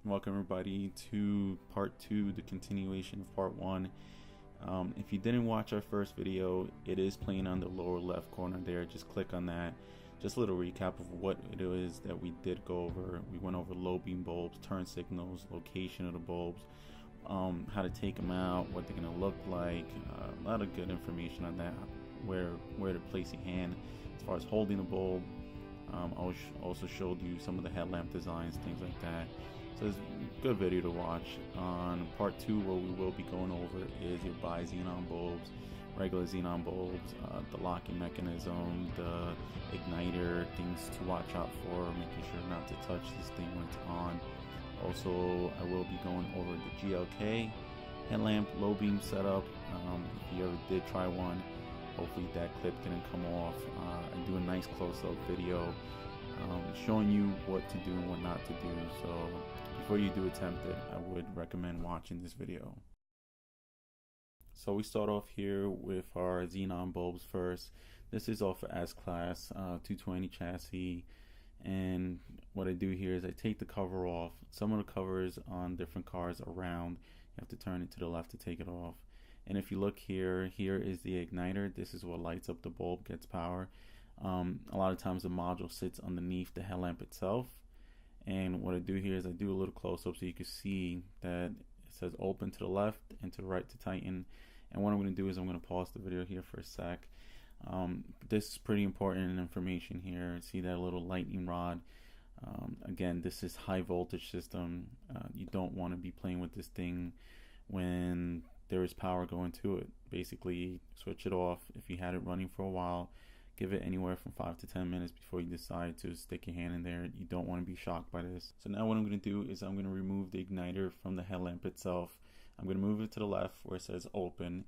Welcome everybody to part 2, the continuation of part 1. If you didn't watch our first video, it is playing on the lower left corner there. Just click on that. Just a little recap of what it is that we did go over. We went over low beam bulbs, turn signals, location of the bulbs, how to take them out, what they're going to look like, a lot of good information on that, where to place your hand as far as holding the bulb. I also showed you some of the headlamp designs, things like that. So it's a good video to watch. On part 2, what we will be going over is your bi-xenon bulbs, regular xenon bulbs, the locking mechanism, the igniter, things to watch out for, making sure not to touch this thing when it's on. Also, I will be going over the GLK headlamp low beam setup. If you ever did try one, hopefully that clip didn't come off. I do a nice close-up video showing you what to do and what not to do. So before you do attempt it, I would recommend watching this video. So we start off here with our xenon bulbs first. This is off of S-Class 220 chassis, and what I do here is I take the cover off. Some of the covers on different cars are round. You have to turn it to the left to take it off. And if you look here, here is the igniter. This is what lights up the bulb, gets power. A lot of times the module sits underneath the headlamp itself. And what I do here is I do a little close-up so you can see that it says open to the left and to the right to tighten. And what I'm going to do is I'm going to pause the video here for a sec. This is pretty important information here. See that little lightning rod? Again, this is high voltage system. You don't want to be playing with this thing when there is power going to it. Basically, switch it off. If you had it running for a while, give it anywhere from 5 to 10 minutes before you decide to stick your hand in there. You don't want to be shocked by this. So now what I'm going to do is I'm going to remove the igniter from the headlamp itself. I'm going to move it to the left where it says open.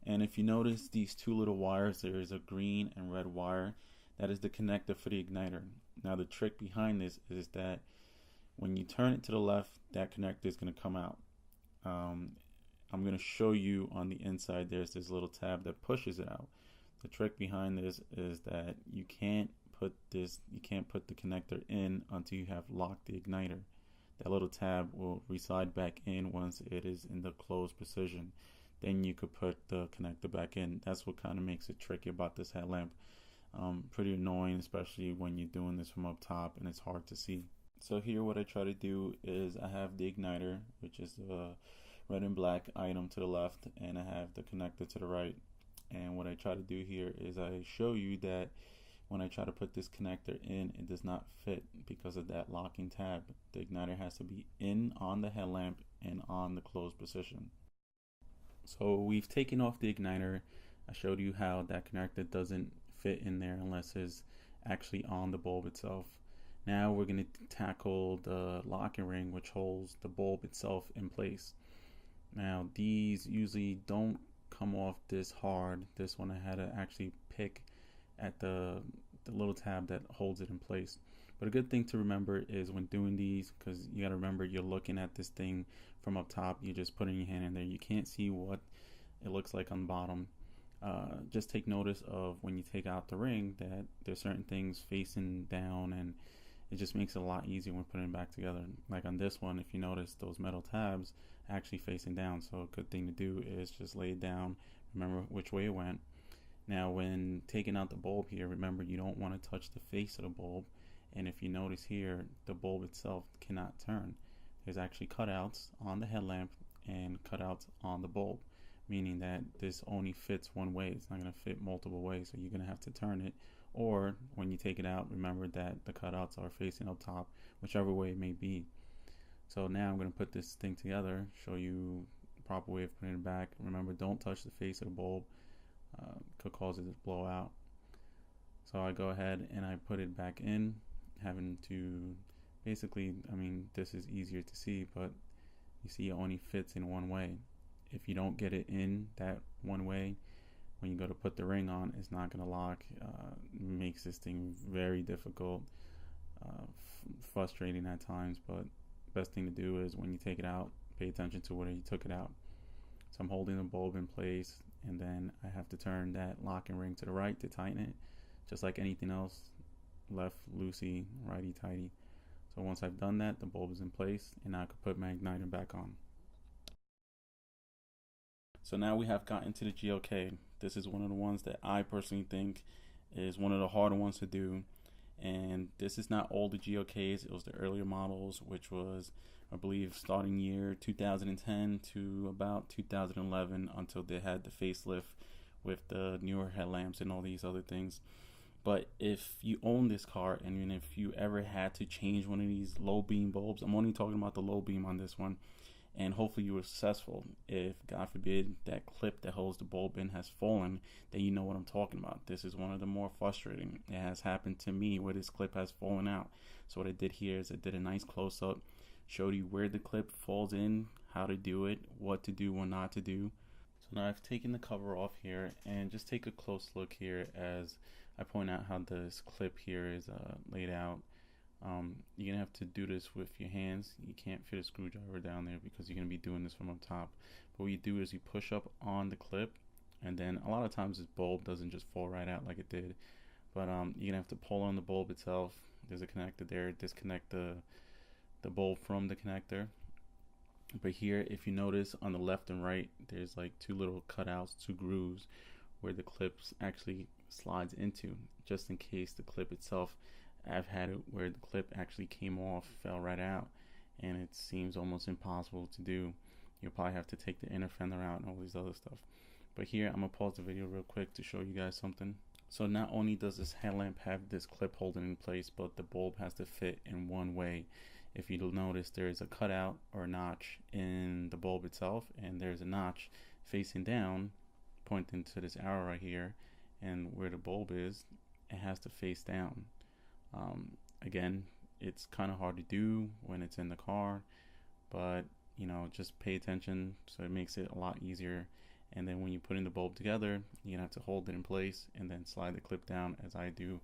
And if you notice these two little wires, there is a green and red wire. That is the connector for the igniter. Now the trick behind this is that when you turn it to the left, that connector is going to come out. I'm going to show you on the inside there's this little tab that pushes it out. The trick behind this is that you can't put the connector in until you have locked the igniter. That little tab will reside back in once it is in the closed position. Then you could put the connector back in. That's what kind of makes it tricky about this headlamp. Pretty annoying, especially when you're doing this from up top and it's hard to see. So here what I try to do is I have the igniter, which is the red and black item to the left, and I have the connector to the right. And what I try to do here is I show you that when I try to put this connector in, it does not fit because of that locking tab. The igniter has to be in on the headlamp and on the closed position. So we've taken off the igniter. I showed you how that connector doesn't fit in there unless it's actually on the bulb itself. Now we're going to tackle the locking ring, which holds the bulb itself in place. Now these usually don't come off this hard. This one I had to actually pick at the little tab that holds it in place. But a good thing to remember is when doing these, because you got to remember you're looking at this thing from up top, you're just putting your hand in there. You can't see what it looks like on the bottom. Just take notice of when you take out the ring that there's certain things facing down, and it just makes it a lot easier when putting it back together. Like on this one, if you notice, those metal tabs actually facing down. So a good thing to do is just lay it down, remember which way it went. Now when taking out the bulb here, remember you don't want to touch the face of the bulb. And if you notice here, the bulb itself cannot turn. There's actually cutouts on the headlamp and cutouts on the bulb, meaning that this only fits one way. It's not going to fit multiple ways, so you're going to have to turn it. Or when you take it out, remember that the cutouts are facing up top, whichever way it may be. So now I'm going to put this thing together, show you the proper way of putting it back. Remember, don't touch the face of the bulb. Could cause it to blow out. So I go ahead and I put it back in, having to basically, this is easier to see, but you see it only fits in one way. If you don't get it in that one way, when you go to put the ring on, it's not going to lock. Makes this thing very difficult, frustrating at times, but best thing to do is when you take it out, pay attention to where you took it out. So I'm holding the bulb in place, and then I have to turn that locking ring to the right to tighten it, just like anything else. Left loosey, righty tighty. So once I've done that, the bulb is in place, and now I can put my igniter back on. So now we have gotten to the GLK. This is one of the ones that I personally think is one of the harder ones to do. And this is not all the GLKs, it was the earlier models, which was, I believe, starting year 2010 to about 2011, until they had the facelift with the newer headlamps and all these other things. But if you own this car, and if you ever had to change one of these low beam bulbs, I'm only talking about the low beam on this one, and hopefully you were successful. If, God forbid, that clip that holds the bulb in has fallen, then you know what I'm talking about. This is one of the more frustrating. It has happened to me where this clip has fallen out. So what I did here is I did a nice close-up, showed you where the clip falls in, how to do it, what to do, what not to do. So now I've taken the cover off here, and just take a close look here as I point out how this clip here is laid out. You're gonna have to do this with your hands. You can't fit a screwdriver down there because you're gonna be doing this from up top. But what you do is you push up on the clip, and then a lot of times this bulb doesn't just fall right out like it did. But you're gonna have to pull on the bulb itself. There's a connector there. Disconnect the bulb from the connector. But here, if you notice on the left and right, there's like two little cutouts, two grooves, where the clips actually slides into, just in case the clip itself. I've had it where the clip actually came off, fell right out, and it seems almost impossible to do. You'll probably have to take the inner fender out and all these other stuff. But here, I'm gonna pause the video real quick to show you guys something. So not only does this headlamp have this clip holding in place, but the bulb has to fit in one way. If you'll notice, there is a cutout or notch in the bulb itself, and there's a notch facing down, pointing to this arrow right here, and where the bulb is, it has to face down. Again, it's kind of hard to do when it's in the car, but you know, just pay attention, so it makes it a lot easier. And then when you put in the bulb together, you're gonna have to hold it in place and then slide the clip down as I do